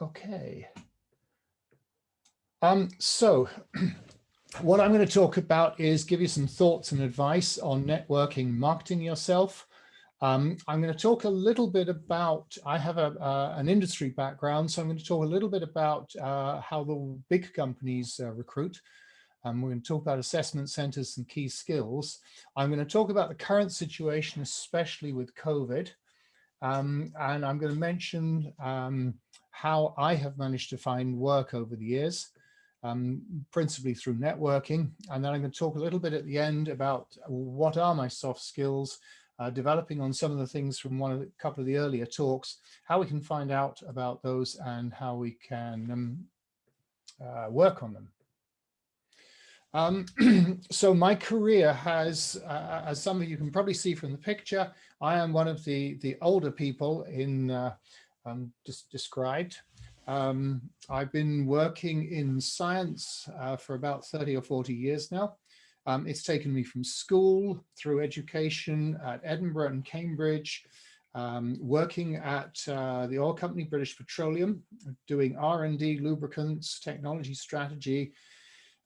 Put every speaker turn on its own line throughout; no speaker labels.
Okay. So what I'm going to talk about is give you some thoughts and advice on networking, marketing yourself. I'm going to talk a little bit about, I have an industry background, so I'm going to talk a little bit about how the big companies recruit. We're going to talk about assessment centers and key skills. I'm going to talk about the current situation, especially with COVID. And I'm going to mention how I have managed to find work over the years, principally through networking. And then I'm going to talk a little bit at the end about what are my soft skills, developing on some of the things from a couple of the earlier talks, how we can find out about those and how we can work on them. So my career has, as some of you can probably see from the picture, I am one of the older people in just described. I've been working in science for about 30 or 40 years now. It's taken me from school through education at Edinburgh and Cambridge, working at the oil company British Petroleum, doing R&D, lubricants, technology strategy,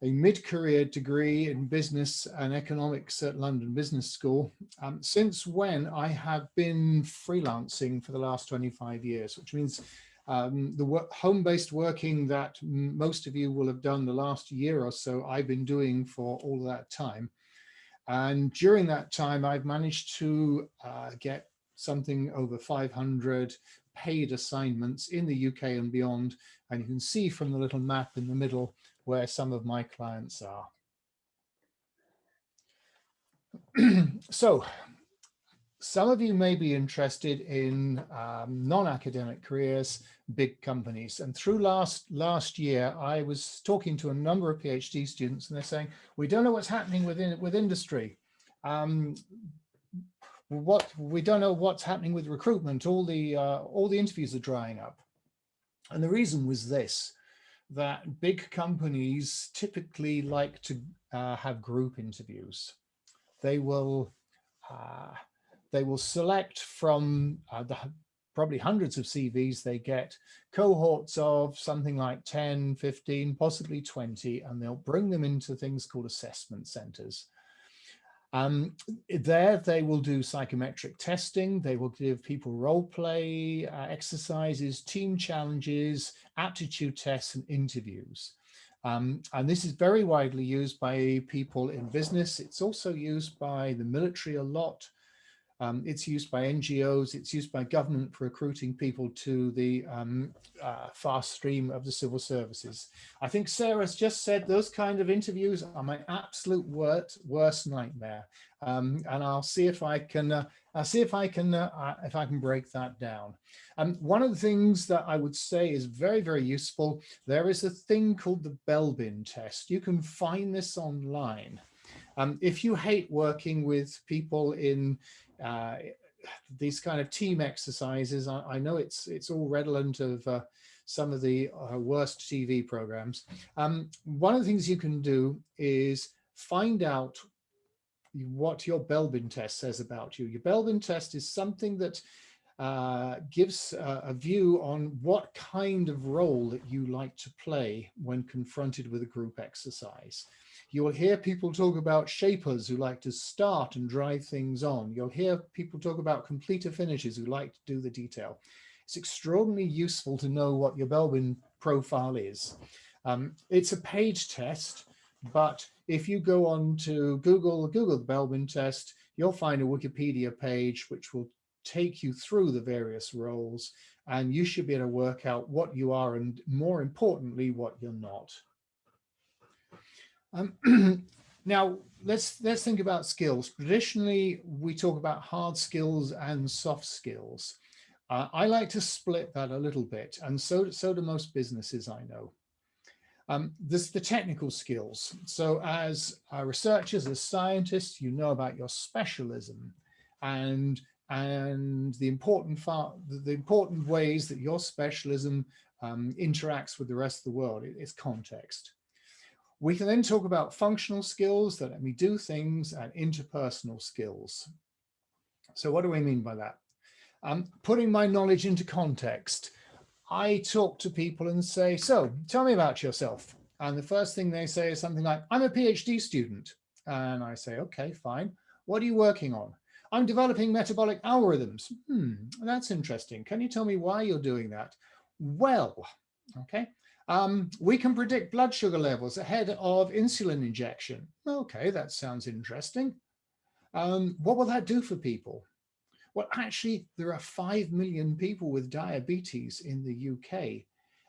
a mid-career degree in business and economics at London Business School, since when I have been freelancing for the last 25 years, which means the home-based working that most of you will have done the last year or so, I've been doing for all that time. And during that time, I've managed to get something over 500 paid assignments in the UK and beyond. And you can see from the little map in the middle where some of my clients are. So some of you may be interested in non-academic careers, big companies. And through last year, I was talking to a number of PhD students and they're saying, we don't know what's happening with industry. We don't know what's happening with recruitment. All the interviews are drying up. And the reason was this, that big companies typically like to have group interviews. They will select from the probably hundreds of CVs they get, cohorts of something like 10, 15, possibly 20, and they'll bring them into things called assessment centers. There they will do psychometric testing, they will give people role play exercises, team challenges, aptitude tests and interviews. And this is very widely used by people in business. It's also used by the military a lot. It's used by NGOs, it's used by government for recruiting people to the fast stream of the civil services. I think Sarah's just said those kind of interviews are my absolute worst nightmare. And I'll see if I can break that down. One of the things that I would say is very, very useful, there is a thing called the Belbin test. You can find this online. If you hate working with people in these kind of team exercises, I know it's all redolent of some of the worst TV programs. One of the things you can do is find out what your Belbin test says about you. Your Belbin test is something that gives a view on what kind of role that you like to play when confronted with a group exercise. You'll hear people talk about shapers who like to start and drive things on. You'll hear people talk about completer finishers who like to do the detail. It's extraordinarily useful to know what your Belbin profile is. It's a page test, but if you go on to Google the Belbin test, you'll find a Wikipedia page which will take you through the various roles, and you should be able to work out what you are and, more importantly, what you're not. Now, let's think about skills. Traditionally, we talk about hard skills and soft skills. I like to split that a little bit, and so do most businesses I know. There's the technical skills. So as researchers, as scientists, you know about your specialism and the important ways that your specialism interacts with the rest of the world. It's context. We can then talk about functional skills that let me do things and interpersonal skills. So what do we mean by that? Putting my knowledge into context. I talk to people and say, so tell me about yourself. And the first thing they say is something like, I'm a PhD student. And I say, okay, fine. What are you working on? I'm developing metabolic algorithms. That's interesting. Can you tell me why you're doing that? Well, okay. We can predict blood sugar levels ahead of insulin injection. Okay, that sounds interesting. What will that do for people? Well, actually, there are 5 million people with diabetes in the UK.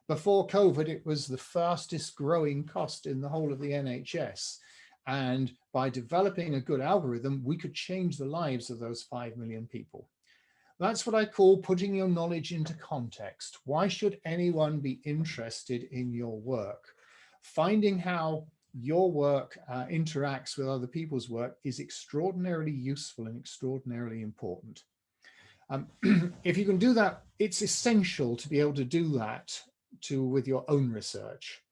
Before COVID, it was the fastest growing cost in the whole of the NHS. And by developing a good algorithm, we could change the lives of those 5 million people. That's what I call putting your knowledge into context. Why should anyone be interested in your work? Finding how your work interacts with other people's work is extraordinarily useful and extraordinarily important. If you can do that, it's essential to be able to do that with your own research.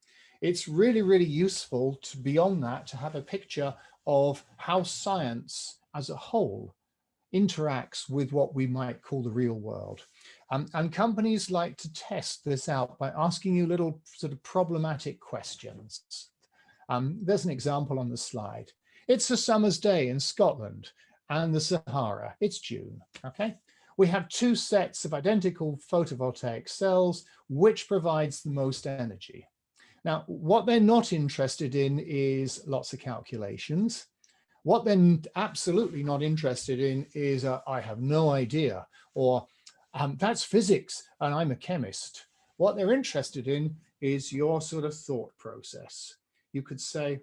It's really, really useful to, beyond that, to have a picture of how science as a whole interacts with what we might call the real world. And companies like to test this out by asking you little sort of problematic questions. There's an example on the slide. It's a summer's day in Scotland and the Sahara. It's June, okay? We have two sets of identical photovoltaic cells, which provides the most energy. Now, what they're not interested in is lots of calculations. What they're absolutely not interested in is, I have no idea, or that's physics and I'm a chemist. What they're interested in is your sort of thought process. You could say,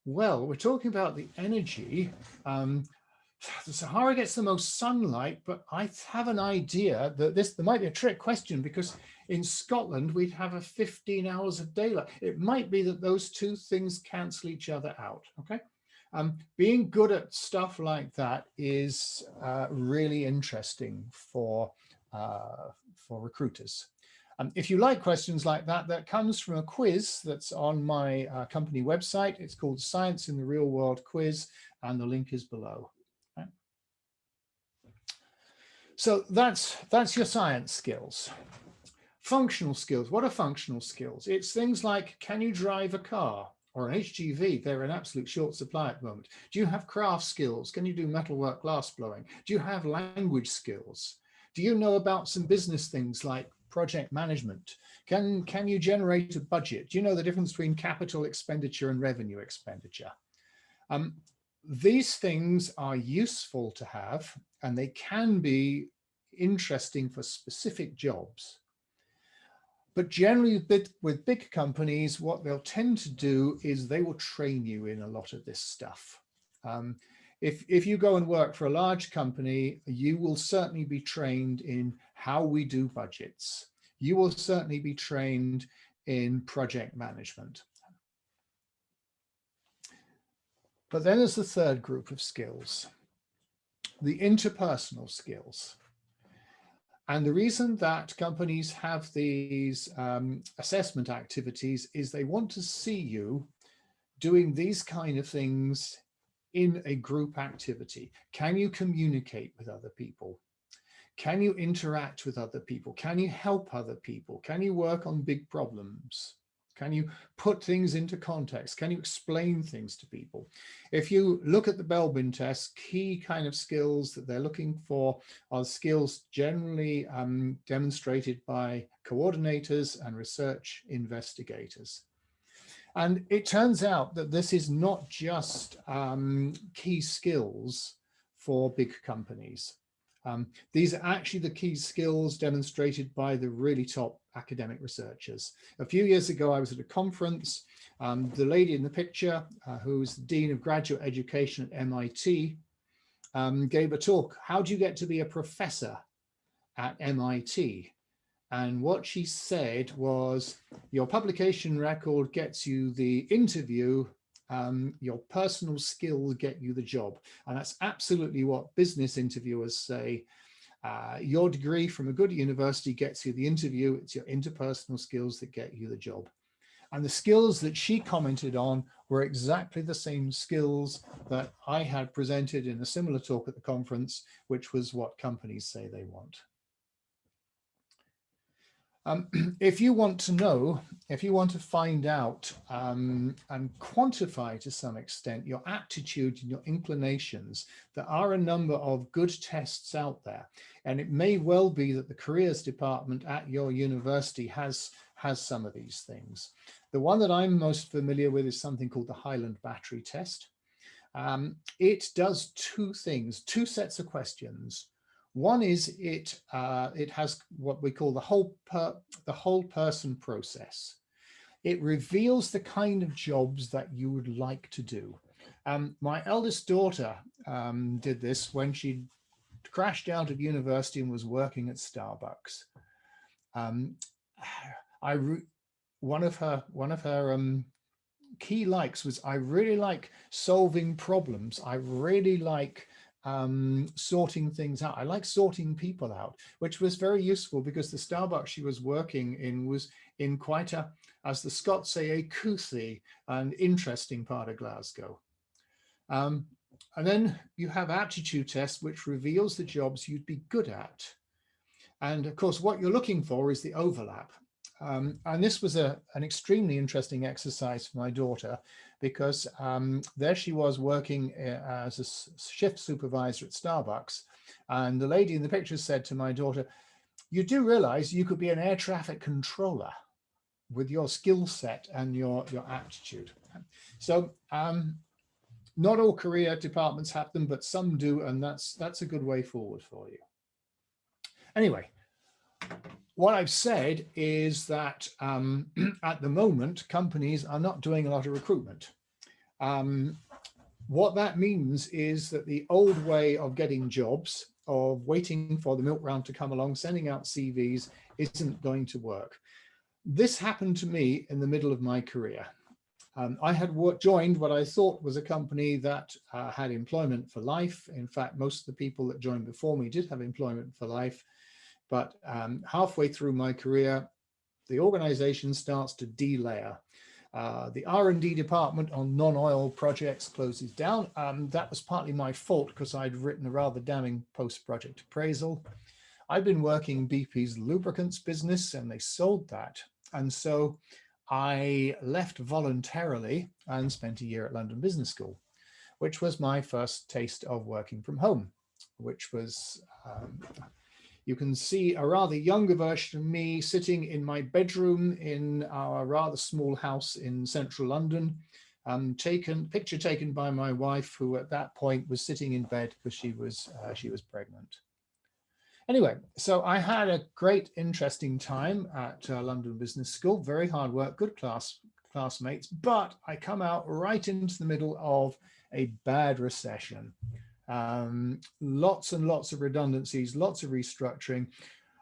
well, we're talking about the energy. The Sahara gets the most sunlight, but I have an idea that there might be a trick question, because in Scotland, we'd have a 15 hours of daylight. It might be that those two things cancel each other out, okay? Being good at stuff like that is really interesting for recruiters. If you like questions like that, that comes from a quiz that's on my company website. It's called Science in the Real World Quiz, and the link is below. Right? So that's your science skills. Functional skills. What are functional skills? It's things like, can you drive a car? Or an HGV, they're in absolute short supply at the moment. Do you have craft skills? Can you do metalwork glass blowing? Do you have language skills? Do you know about some business things like project management? Can you generate a budget? Do you know the difference between capital expenditure and revenue expenditure? These things are useful to have, and they can be interesting for specific jobs. But generally with big companies, what they'll tend to do is they will train you in a lot of this stuff. If you go and work for a large company, you will certainly be trained in how we do budgets. You will certainly be trained in project management. But then there's the third group of skills, the interpersonal skills. And the reason that companies have these assessment activities is they want to see you doing these kind of things in a group activity. Can you communicate with other people? Can you interact with other people? Can you help other people? Can you work on big problems? Can you put things into context? Can you explain things to people? If you look at the Belbin test, key kind of skills that they're looking for are skills generally demonstrated by coordinators and research investigators. And it turns out that this is not just key skills for big companies. These are actually the key skills demonstrated by the really top academic researchers. A few years ago, I was at a conference. The lady in the picture, who's the Dean of Graduate Education at MIT, gave a talk. How do you get to be a professor at MIT? And what she said was, your publication record gets you the interview, your personal skills get you the job. And that's absolutely what business interviewers say. Your degree from a good university gets you the interview. It's your interpersonal skills that get you the job. And the skills that she commented on were exactly the same skills that I had presented in a similar talk at the conference, which was what companies say they want. If you want to know, if you want to find out and quantify to some extent your aptitude and your inclinations, there are a number of good tests out there. And it may well be that the careers department at your university has some of these things. The one that I'm most familiar with is something called the Highland Battery test. It does two things, two sets of questions. One is it has what we call the whole person process. It reveals the kind of jobs that you would like to do. My eldest daughter did this when she crashed out of university and was working at Starbucks. One of her key likes was, I really like solving problems. I really like sorting things out. I like sorting people out, which was very useful because the Starbucks she was working in was in quite a, as the Scots say, a couthy and interesting part of Glasgow. And then you have aptitude test, which reveals the jobs you'd be good at. And of course, what you're looking for is the overlap. And this was an extremely interesting exercise for my daughter, because there she was working as a shift supervisor at Starbucks. And the lady in the picture said to my daughter, you do realize you could be an air traffic controller with your skill set and your aptitude. So not all career departments have them, but some do. And that's a good way forward for you. Anyway, what I've said is that at the moment, companies are not doing a lot of recruitment. What that means is that the old way of getting jobs, of waiting for the milk round to come along, sending out CVs, isn't going to work. This happened to me in the middle of my career. I had joined what I thought was a company that had employment for life. In fact, most of the people that joined before me did have employment for life. But halfway through my career, the organization starts to delayer. The R&D department on non-oil projects closes down. That was partly my fault because I'd written a rather damning post-project appraisal. I'd been working BP's lubricants business and they sold that. And so I left voluntarily and spent a year at London Business School, which was my first taste of working from home, which was... you can see a rather younger version of me sitting in my bedroom in our rather small house in central London, picture taken by my wife, who at that point was sitting in bed because she was pregnant. Anyway, so I had a great, interesting time at London Business School, very hard work, good classmates, but I come out right into the middle of a bad recession. Lots and lots of redundancies, lots of restructuring.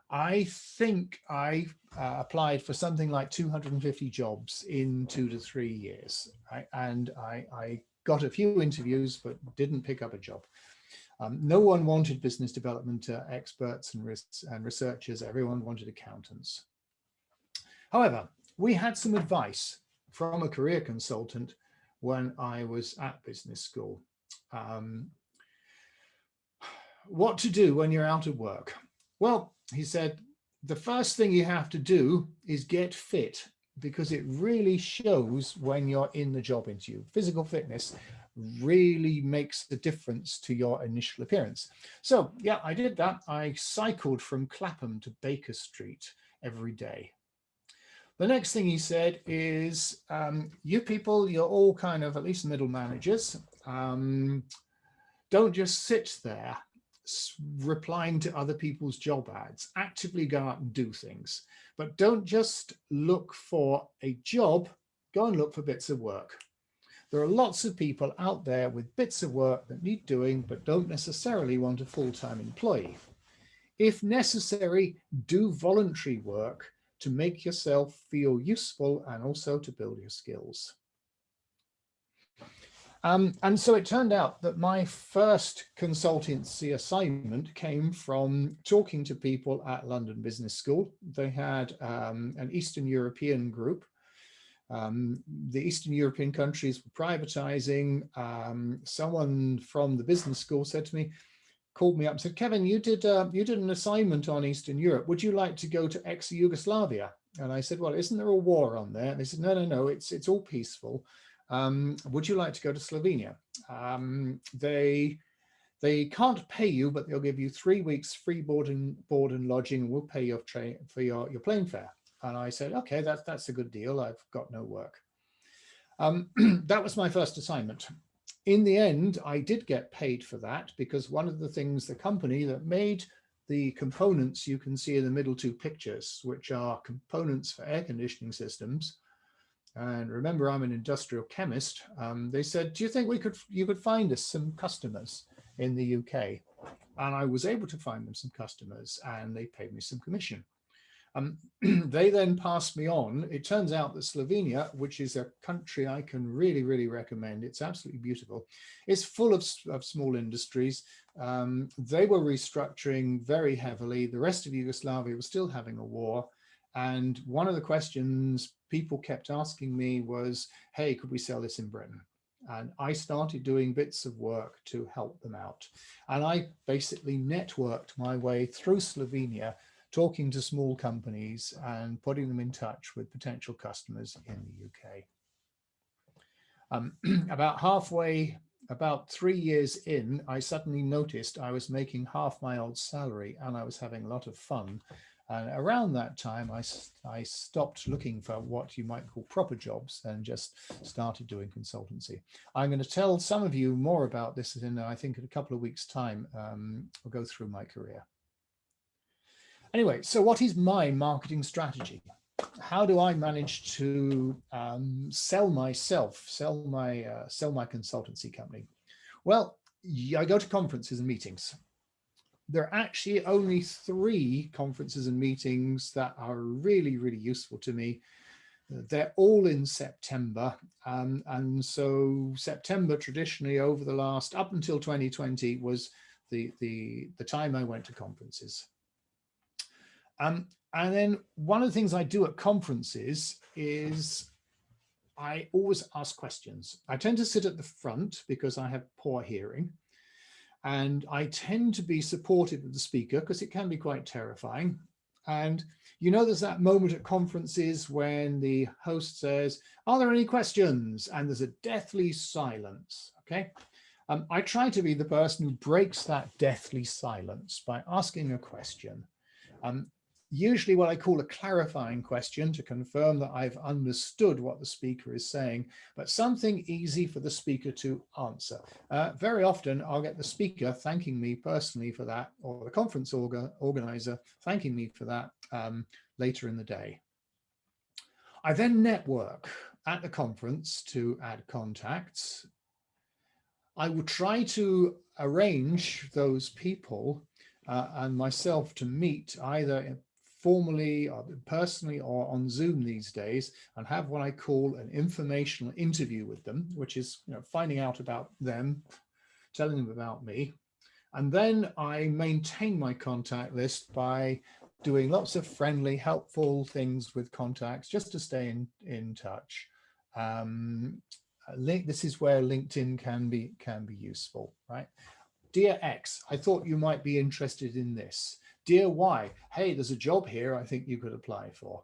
I think I applied for something like 250 jobs in 2 to 3 years. I got a few interviews, but didn't pick up a job. No one wanted business development experts and researchers. Everyone wanted accountants. However, we had some advice from a career consultant when I was at business school. What to do when you're out of work? Well, he said, the first thing you have to do is get fit, because it really shows when you're in the job interview. Physical fitness really makes the difference to your initial appearance. So yeah, I did that. I cycled from Clapham to Baker Street every day. The next thing he said is, you people, you're all kind of at least middle managers. Don't just sit there replying to other people's job ads. Actively go out and do things, but don't just look for a job, go and look for bits of work. There are lots of people out there with bits of work that need doing, but don't necessarily want a full-time employee. If necessary, do voluntary work to make yourself feel useful and also to build your skills. And so it turned out that my first consultancy assignment came from talking to people at London Business School. They had an Eastern European group. The Eastern European countries were privatizing. Someone from the business school said to me, called me up and said, Kevin, you did an assignment on Eastern Europe. Would you like to go to ex-Yugoslavia? And I said, well, isn't there a war on there? And they said, no, it's all peaceful. Would you like to go to Slovenia? They can't pay you, but they'll give you 3 weeks free board and lodging, and we'll pay your your plane fare. And I said, okay, that's a good deal. I've got no work. That was my first assignment. In the end, I did get paid for that, because one of the things, the company that made the components you can see in the middle two pictures, which are components for air conditioning systems, and remember, I'm an industrial chemist, they said, do you think you could find us some customers in the UK? And I was able to find them some customers, and they paid me some commission. They then passed me on. It turns out that Slovenia, which is a country I can really, really recommend, it's absolutely beautiful. It's full of small industries. They were restructuring very heavily. The rest of Yugoslavia was still having a war. And one of the questions people kept asking me was, hey, could we sell this in Britain? And I started doing bits of work to help them out. And I basically networked my way through Slovenia, talking to small companies and putting them in touch with potential customers in the UK. About 3 years in, I suddenly noticed I was making half my old salary, and I was having a lot of fun. And around that time, I stopped looking for what you might call proper jobs and just started doing consultancy. I'm going to tell some of you more about this in, I think, in a couple of weeks' time. I'll go through my career. Anyway, so what is my marketing strategy? How do I manage to sell myself, sell my consultancy company? Well, I go to conferences and meetings. There are actually only 3 conferences and meetings that are really, really useful to me. They're all in September. And so September traditionally over the last, up until 2020, was the time I went to conferences. And then one of the things I do at conferences is I always ask questions. I tend to sit at the front because I have poor hearing. And I tend to be supportive of the speaker because it can be quite terrifying. And you know, there's that moment at conferences when the host says, are there any questions? And there's a deathly silence, okay? I try to be the person who breaks that deathly silence by asking a question. Usually what I call a clarifying question to confirm that I've understood what the speaker is saying, but something easy for the speaker to answer. Very often I'll get the speaker thanking me personally for that, or the conference organizer thanking me for that later in the day. I then network at the conference to add contacts. I will try to arrange those people and myself to meet either formally or personally or on Zoom these days, and have what I call an informational interview with them, which is, you know, finding out about them, telling them about me. And then I maintain my contact list by doing lots of friendly, helpful things with contacts just to stay in touch. This is where LinkedIn can be useful, right? Dear X, I thought you might be interested in this. Dear Y, hey, there's a job here I think you could apply for.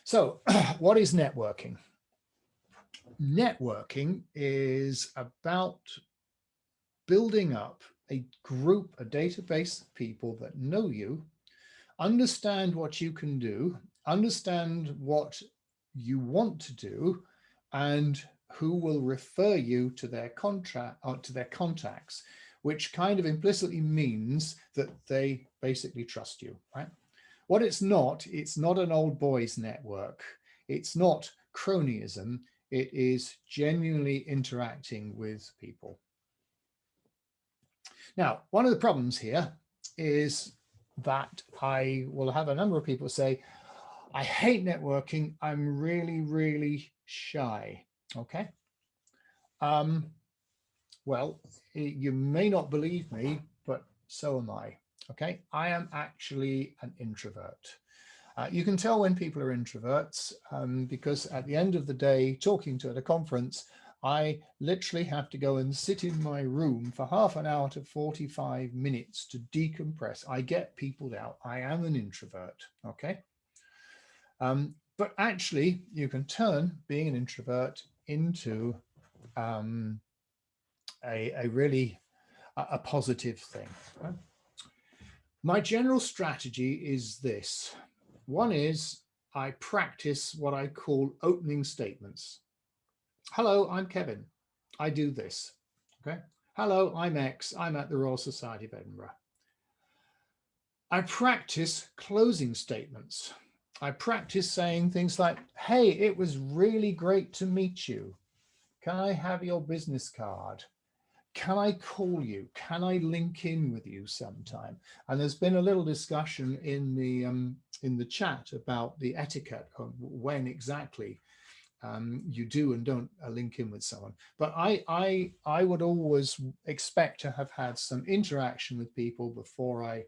So what is networking? Networking is about building up a group, a database of people that know you, understand what you can do, understand what you want to do, and who will refer you to their contacts, which kind of implicitly means that they basically trust you, right? What it's not an old boys network. It's not cronyism. It is genuinely interacting with people. Now, one of the problems here is that I will have a number of people say, I hate networking. I'm really, really shy. Okay. Well, you may not believe me, but so am I. Okay. I am actually an introvert. You can tell when people are introverts because at the end of the day, talking to at a conference, I literally have to go and sit in my room for half an hour to 45 minutes to decompress. I get peopled out. I am an introvert, okay? But actually, you can turn being an introvert into a really positive thing. Right? My general strategy is this. One is I practice what I call opening statements. Hello, I'm Kevin. I do this. Okay. Hello, I'm X. I'm at the Royal Society of Edinburgh. I practice closing statements. I practice saying things like, hey, it was really great to meet you. Can I have your business card? Can I call you? Can I link in with you sometime? And there's been a little discussion in the chat about the etiquette of when exactly you do and don't link in with someone. But I would always expect to have had some interaction with people before I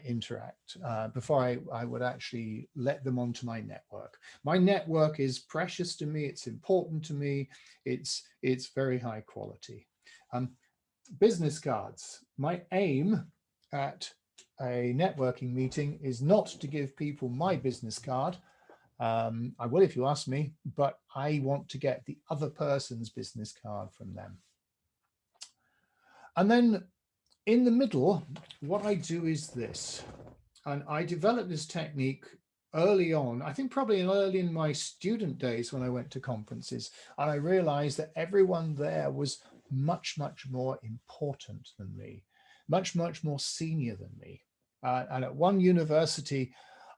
interact, before I would actually let them onto my network. My network is precious to me. It's important to me. It's very high quality. Business cards. My aim at a networking meeting is not to give people my business card. I will if you ask me, but I want to get the other person's business card from them. And then in the middle, what I do is this, and I developed this technique early on, I think probably early in my student days when I went to conferences, and I realized that everyone there was much, much more important than me, much, much more senior than me. And at one university,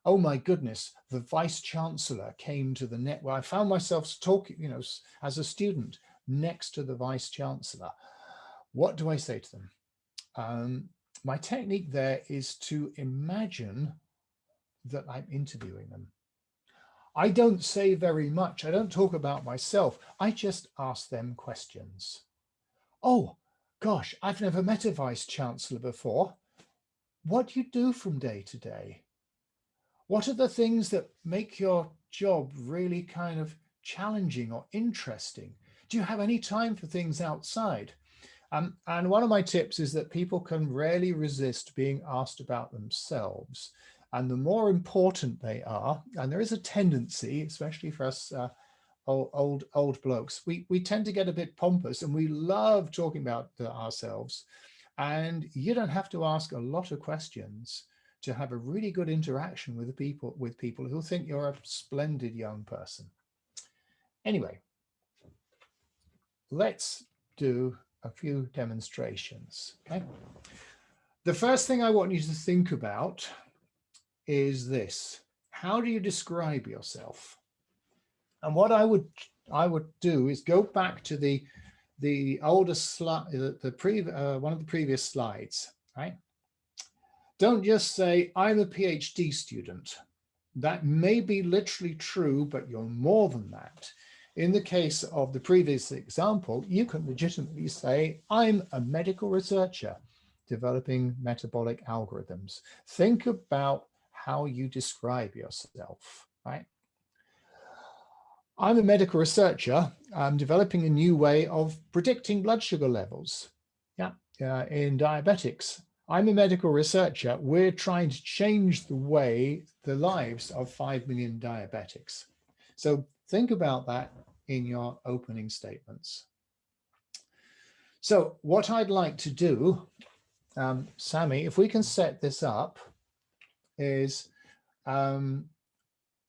oh my goodness, the vice chancellor came to the network. I found myself talking, you know, as a student next to the vice chancellor. What do I say to them? My technique there is to imagine that I'm interviewing them. I don't say very much. I don't talk about myself. I just ask them questions. Oh, gosh, I've never met a vice chancellor before. What do you do from day to day? What are the things that make your job really kind of challenging or interesting? Do you have any time for things outside? And one of my tips is that people can rarely resist being asked about themselves. And the more important they are, and there is a tendency, especially for us old blokes, we tend to get a bit pompous and we love talking about ourselves. And you don't have to ask a lot of questions to have a really good interaction with people who think you're a splendid young person. Anyway, let's do a few demonstrations. Okay. The first thing I want you to think about is this. How do you describe yourself? And what I would do is go back to the older slide, one of the previous slides, right? Don't just say, I'm a PhD student. That may be literally true, but you're more than that. In the case of the previous example, you can legitimately say, I'm a medical researcher developing metabolic algorithms. Think about how you describe yourself, right? I'm a medical researcher. I'm developing a new way of predicting blood sugar levels in diabetics. I'm a medical researcher. We're trying to change the lives of 5 million diabetics. So think about that in your opening statements. So what I'd like to do, Sammy, if we can set this up, is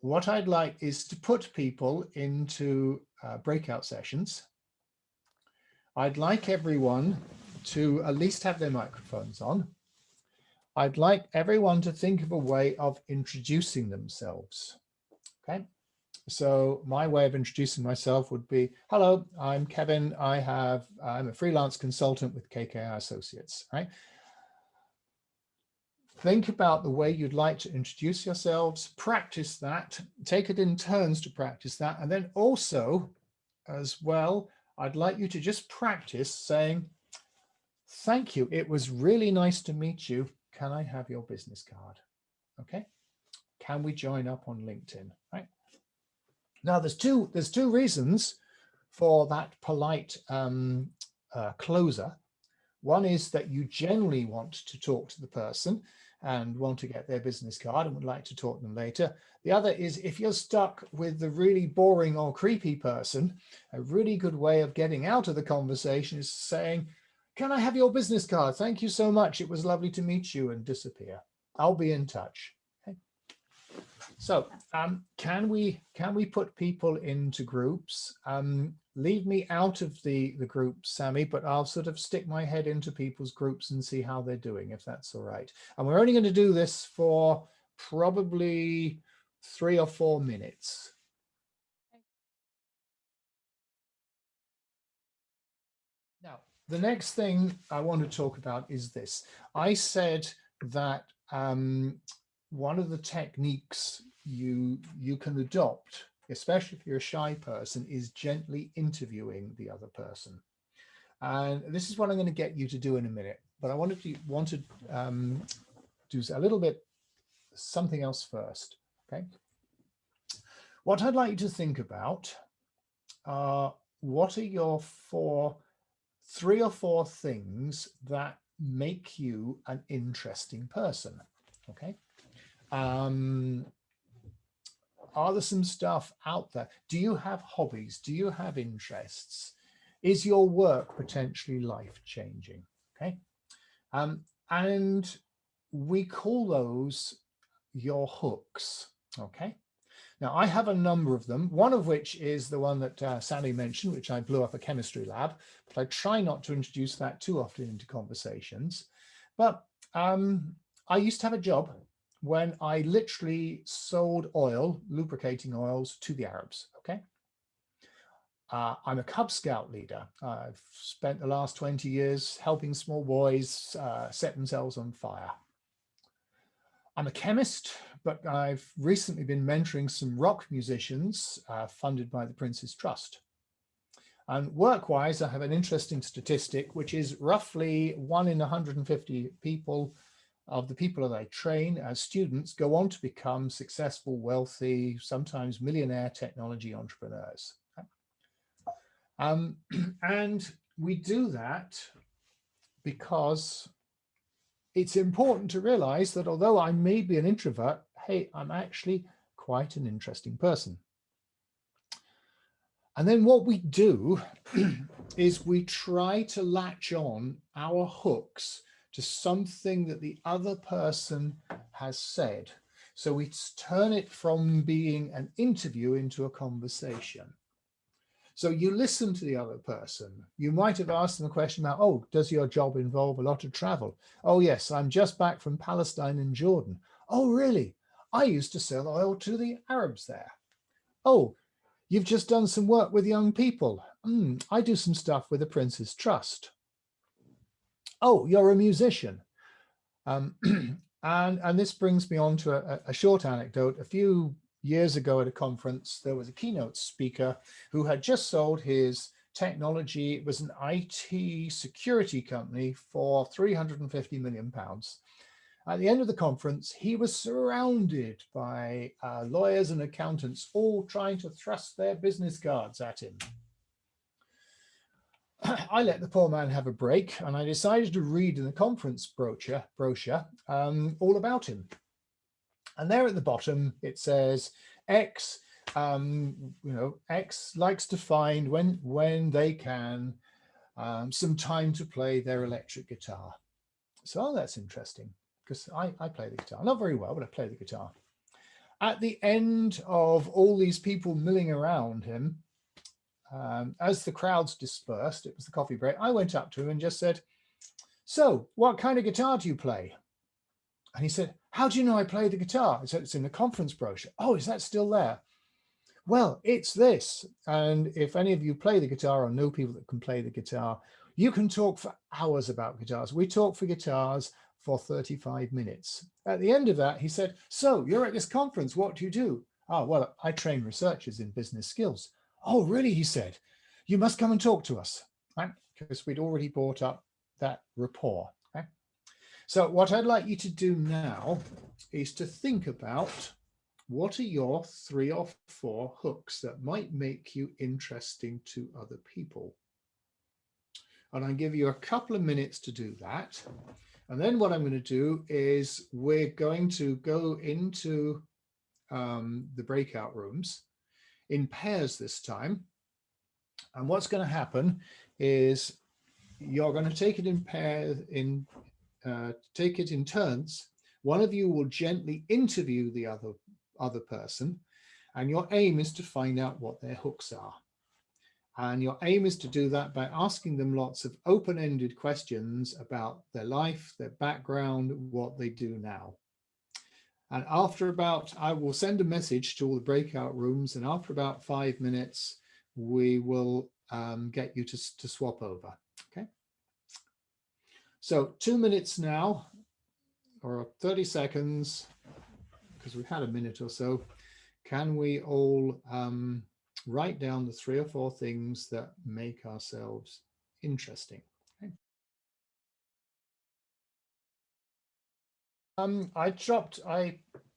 what I'd like is to put people into breakout sessions. I'd like everyone to at least have their microphones on. I'd like everyone to think of a way of introducing themselves. Okay, so my way of introducing myself would be, hello, I'm Kevin. I'm a freelance consultant with KKR Associates, right? Think about the way you'd like to introduce yourselves, practice that, take it in turns to practice that. And then also, as well, I'd like you to just practice saying, thank you. It was really nice to meet you. Can I have your business card? Okay. Can we join up on LinkedIn? Right. Now, there's two reasons for that polite closer. One is that you generally want to talk to the person and want to get their business card and would like to talk to them later. The other is if you're stuck with the really boring or creepy person, a really good way of getting out of the conversation is saying, "Can I have your business card? Thank you so much. It was lovely to meet you," and disappear. I'll be in touch. Okay. So can we put people into groups? Leave me out of the group, Sammy, but I'll sort of stick my head into people's groups and see how they're doing, if that's all right. And we're only going to do this for probably 3 or 4 minutes. Now, the next thing I want to talk about is this. I said that one of the techniques you can adopt, especially if you're a shy person, is gently interviewing the other person. And this is what I'm going to get you to do in a minute. But I want to do a little bit something else first. Okay. What I'd like you to think about are what are your 3 or 4 things that make you an interesting person. Okay. Are there some stuff out there? Do you have hobbies? Do you have interests? Is your work potentially life-changing? Okay. And we call those your hooks. Okay. Now, I have a number of them, one of which is the one that Sally mentioned, which I blew up a chemistry lab, but I try not to introduce that too often into conversations. But I used to have a job when I literally sold oil, lubricating oils, to the Arabs, okay? I'm a Cub Scout leader. I've spent the last 20 years helping small boys set themselves on fire. I'm a chemist, but I've recently been mentoring some rock musicians funded by the Prince's Trust. And work-wise, I have an interesting statistic, which is roughly 1 in 150 people of the people that I train as students go on to become successful, wealthy, sometimes millionaire technology entrepreneurs. And we do that because it's important to realize that although I may be an introvert, hey, I'm actually quite an interesting person. And then what we do is we try to latch on our hooks to something that the other person has said. So we turn it from being an interview into a conversation. So you listen to the other person. You might have asked them a question about, oh, does your job involve a lot of travel? Oh, yes, I'm just back from Palestine and Jordan. Oh, really? I used to sell oil to the Arabs there. Oh, you've just done some work with young people. I do some stuff with the Prince's Trust. Oh, you're a musician. And this brings me on to a short anecdote. A few years ago at a conference, there was a keynote speaker who had just sold his technology. It was an IT security company for £350 million. At the end of the conference, he was surrounded by lawyers and accountants, all trying to thrust their business cards at him. I let the poor man have a break, and I decided to read in the conference brochure all about him. And there at the bottom, it says X, X likes to find when they can some time to play their electric guitar. So that's interesting because I play the guitar, not very well, but I play the guitar. At the end of all these people milling around him, as the crowds dispersed, it was the coffee break, I went up to him and just said, so what kind of guitar do you play? And he said, how do you know I play the guitar? I said, it's in the conference brochure. Oh, is that still there? Well, it's this. And if any of you play the guitar or know people that can play the guitar, you can talk for hours about guitars. We talk for guitars for 35 minutes. At the end of that, he said, so you're at this conference. What do you do? Oh, well, I train researchers in business skills. Oh, really? He said, you must come and talk to us. Right? Because we'd already brought up that rapport. Okay? So what I'd like you to do now is to think about what are your 3 or 4 hooks that might make you interesting to other people? And I'll give you a couple of minutes to do that. And then what I'm going to do is we're going to go into the breakout rooms in pairs this time. And what's going to happen is you're going to take it in pairs, take it in turns. One of you will gently interview the other person, and your aim is to find out what their hooks are. And your aim is to do that by asking them lots of open-ended questions about their life, their background, what they do now. And after about, I will send a message to all the breakout rooms, and after about 5 minutes, we will get you to swap over, okay? So 2 minutes now, or 30 seconds, because we've had a minute or so. Can we all write down the 3 or 4 things that make ourselves interesting? Okay.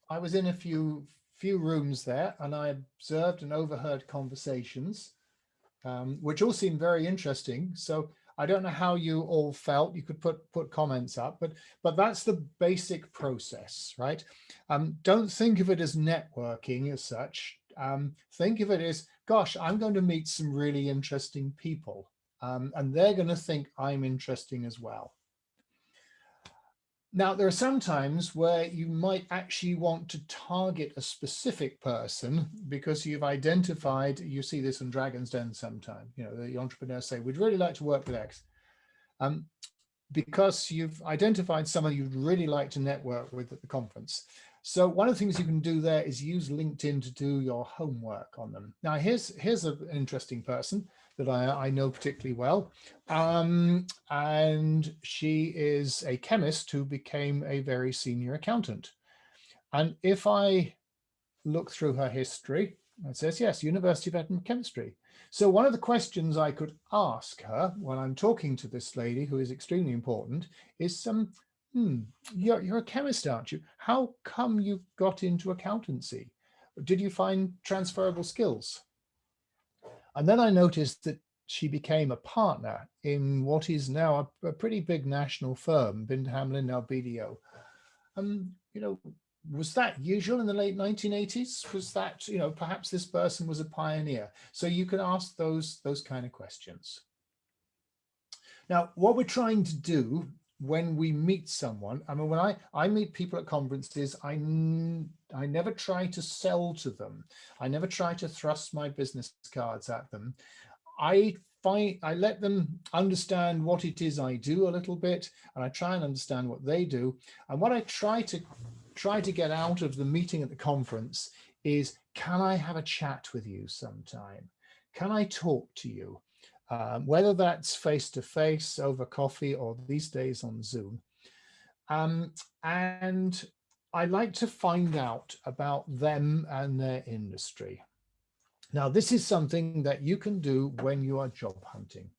I was in a few rooms there, and I observed and overheard conversations, which all seemed very interesting. So I don't know how you all felt. You could put comments up, but that's the basic process, right? Don't think of it as networking as such. Think of it as, gosh, I'm going to meet some really interesting people, and they're going to think I'm interesting as well. Now, there are some times where you might actually want to target a specific person because you've identified, you see this in Dragon's Den sometime, you know, the entrepreneurs say, we'd really like to work with X. Because you've identified someone you'd really like to network with at the conference. So one of the things you can do there is use LinkedIn to do your homework on them. Now, here's an interesting person that I know particularly well. And she is a chemist who became a very senior accountant. And if I look through her history, it says, yes, University of Edinburgh Chemistry. So one of the questions I could ask her when I'm talking to this lady, who is extremely important, is, you're a chemist, aren't you? How come you got into accountancy? Did you find transferable skills? And then I noticed that she became a partner in what is now a pretty big national firm, Binder Hamlin, now BDO. You know, was that usual in the late 1980s? Was that, you know, perhaps this person was a pioneer? So you can ask those kind of questions. Now, what we're trying to do when we meet someone, I mean, when I meet people at conferences, I never try to sell to them. I never try to thrust my business cards at them. I let them understand what it is I do a little bit, and I try and understand what they do. And what I try to get out of the meeting at the conference is, can I have a chat with you sometime? Can I talk to you? Whether that's face-to-face over coffee or these days on Zoom. And I like to find out about them and their industry. Now, this is something that you can do when you are job hunting.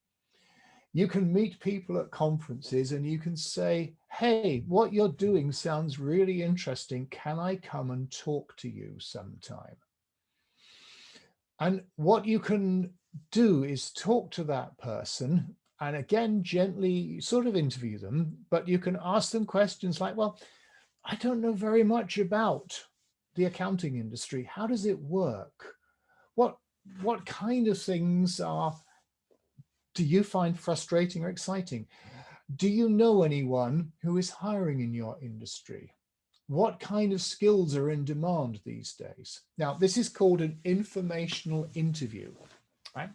You can meet people at conferences and you can say, hey, what you're doing sounds really interesting. Can I come and talk to you sometime? And what you can do is talk to that person and again, gently sort of interview them, but you can ask them questions like, well, I don't know very much about the accounting industry. How does it work? What kind of things do you find frustrating or exciting? Do you know anyone who is hiring in your industry? What kind of skills are in demand these days? Now, this is called an informational interview, right?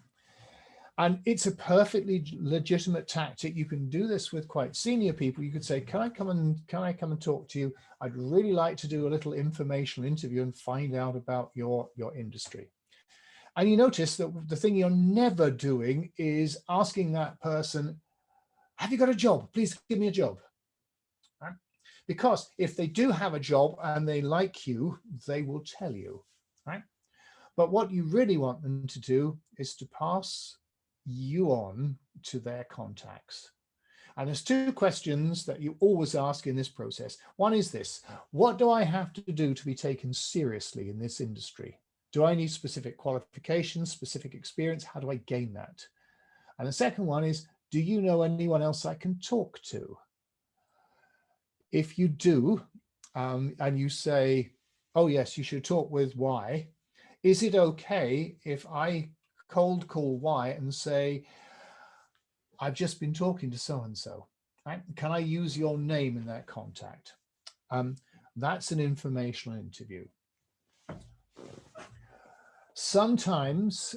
And it's a perfectly legitimate tactic. You can do this with quite senior people. You could say, can I come and talk to you? I'd really like to do a little informational interview and find out about your industry. And you notice that the thing you're never doing is asking that person, have you got a job? Please give me a job. Right? Because if they do have a job and they like you, they will tell you, right? But what you really want them to do is to pass you on to their contacts. And there's two questions that you always ask in this process. One is this: what do I have to do to be taken seriously in this industry? Do I need specific qualifications, specific experience? How do I gain that? And the second one is, do you know anyone else I can talk to? If you do, and you say, oh yes, you should talk with Y, is it okay if I cold call Y and say, I've just been talking to so-and-so, right? Can I use your name in that contact? That's an informational interview. Sometimes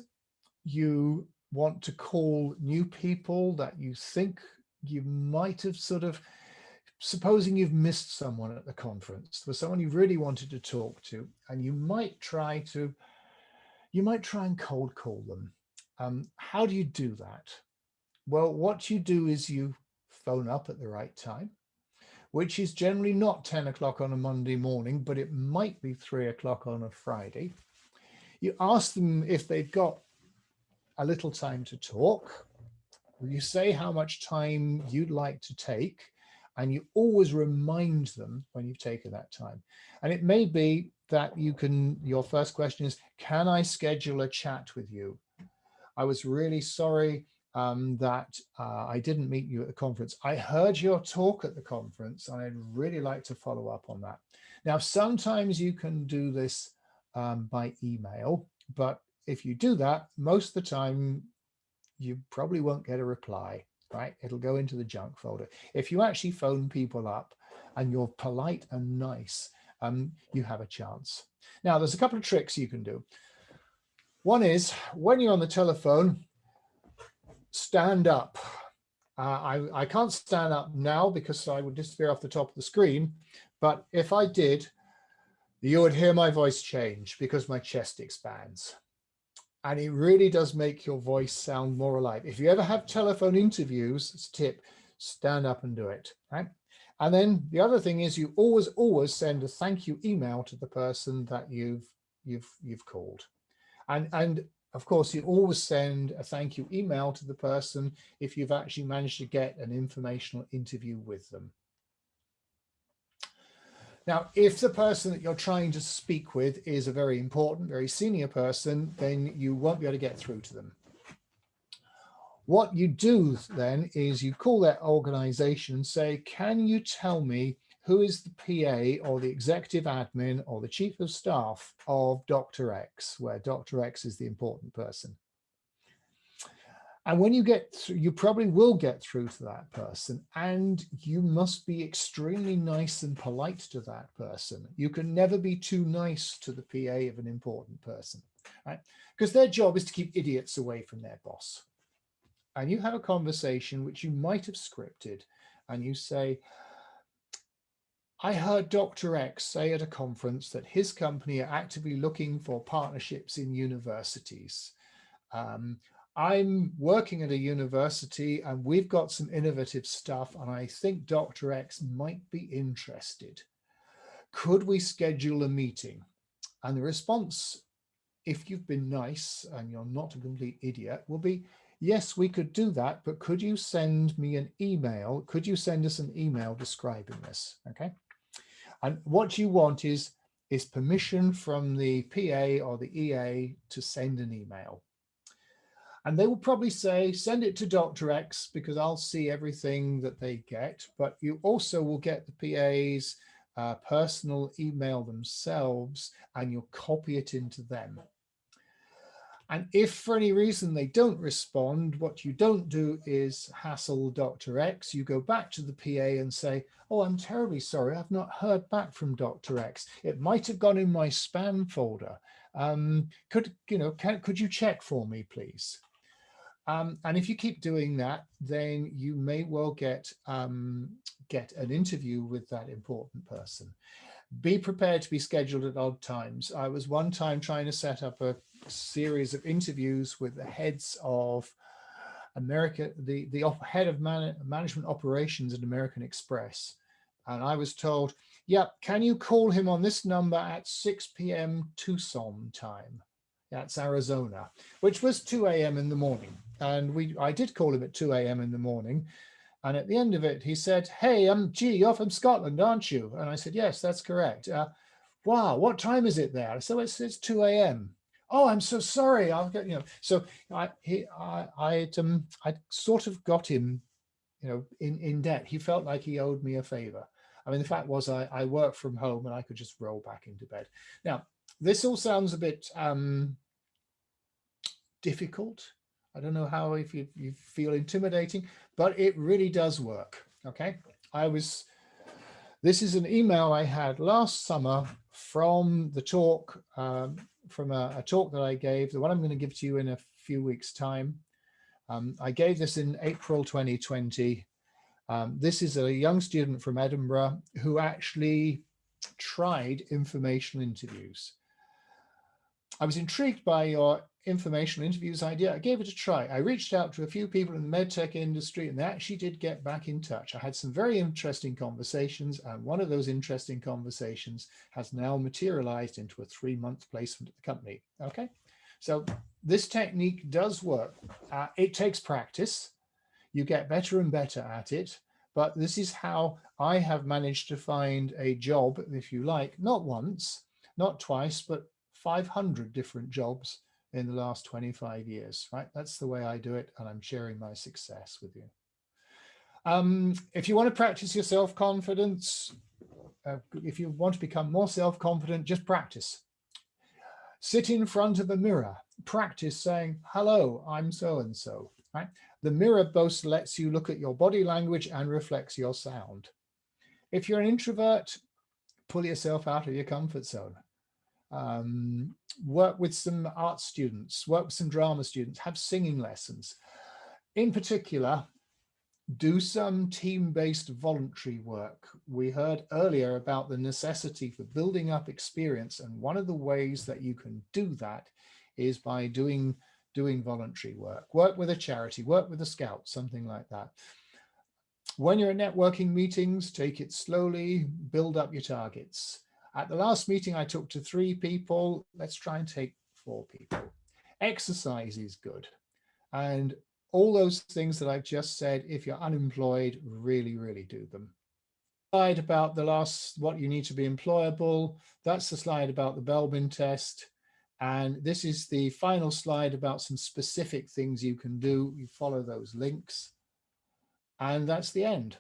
you want to call new people that you think you might have supposing you've missed someone at the conference, there was someone you really wanted to talk to, and you might try and cold call them. How do you do that? Well, what you do is you phone up at the right time, which is generally not 10 o'clock on a Monday morning, but it might be 3 o'clock on a Friday. You ask them if they've got a little time to talk. You say how much time you'd like to take, and you always remind them when you've taken that time. And it may be that your first question is, can I schedule a chat with you? I was really sorry that I didn't meet you at the conference. I heard your talk at the conference, and I'd really like to follow up on that. Now, sometimes you can do this by email, but if you do that, most of the time, you probably won't get a reply, right? It'll go into the junk folder. If you actually phone people up and you're polite and nice, you have a chance. Now, there's a couple of tricks you can do. One is, when you're on the telephone, stand up. I can't stand up now because I would disappear off the top of the screen, but if I did, you would hear my voice change because my chest expands. And it really does make your voice sound more alive. If you ever have telephone interviews, it's a tip, stand up and do it, right? And then the other thing is, you always send a thank you email to the person that you've called. And of course, you always send a thank you email to the person if you've actually managed to get an informational interview with them. Now, if the person that you're trying to speak with is a very important, very senior person, then you won't be able to get through to them. What you do then is you call that organization and say, can you tell me who is the PA or the executive admin or the chief of staff of Dr. X, where Dr. X is the important person? And when you get through, you probably will get through to that person, and you must be extremely nice and polite to that person. You can never be too nice to the PA of an important person, right? Because their job is to keep idiots away from their boss. And you have a conversation which you might have scripted, and you say, I heard Dr. X say at a conference that his company are actively looking for partnerships in universities. I'm working at a university and we've got some innovative stuff, and I think Dr. X might be interested. Could we schedule a meeting? And the response, if you've been nice and you're not a complete idiot, will be, yes, we could do that, but could you send me an email? Could you send us an email describing this? Okay. And what you want is permission from the PA or the EA to send an email. And they will probably say, send it to Dr. X because I'll see everything that they get. But you also will get the PA's personal email themselves, and you'll copy it into them. And if for any reason they don't respond, what you don't do is hassle Dr. X. You go back to the PA and say, oh, I'm terribly sorry, I've not heard back from Dr. X. It might have gone in my spam folder. Could you check for me, please? And if you keep doing that, then you may well get an interview with that important person. Be prepared to be scheduled at odd times. I was one time trying to set up a series of interviews with the heads of America, the head of management operations at American Express. And I was told, yeah, can you call him on this number at 6 p.m. Tucson time? That's Arizona, which was 2 a.m. in the morning. And I did call him at 2 a.m. in the morning. And at the end of it, he said, "Hey, gee, you're from Scotland, aren't you?" And I said, "Yes, that's correct." "Wow, what time is it there?" I said, "It's 2 a.m." "Oh, I'm so sorry. I'll get, you know." So I sort of got him, you know, in debt. He felt like he owed me a favor. I mean, the fact was I worked from home and I could just roll back into bed. Now, this all sounds a bit difficult. I don't know how, if you feel intimidating, but it really does work. Okay. This is an email I had last summer from the talk, from a talk that I gave, the one I'm going to give to you in a few weeks' time. I gave this in April 2020. This is a young student from Edinburgh who actually tried informational interviews. I was intrigued by your informational interviews idea. I gave it a try. I reached out to a few people in the medtech industry and they actually did get back in touch. I had some very interesting conversations, and one of those interesting conversations has now materialized into a 3-month placement at the company. Okay, so this technique does work. It takes practice. You get better and better at it, but this is how I have managed to find a job, if you like, not once, not twice, but 500 different jobs in the last 25 years, right? That's the way I do it, and I'm sharing my success with you. If you want to practice your self-confidence, if you want to become more self-confident, just practice. Sit in front of a mirror, practice saying, "Hello, I'm so-and-so," right? The mirror both lets you look at your body language and reflects your sound. If you're an introvert, pull yourself out of your comfort zone. Work with some art students, work with some drama students, have singing lessons. In particular, do some team-based voluntary work. We heard earlier about the necessity for building up experience, and one of the ways that you can do that is by doing voluntary work. Work with a charity, work with a scout, something like that. When you're at networking meetings, take it slowly, build up your targets. At the last meeting, I took to 3 people. Let's try and take 4 people. Exercise is good. And all those things that I've just said, if you're unemployed, really, really do them. Slide about what you need to be employable. That's the slide about the Belbin test. And this is the final slide about some specific things you can do. You follow those links. And that's the end.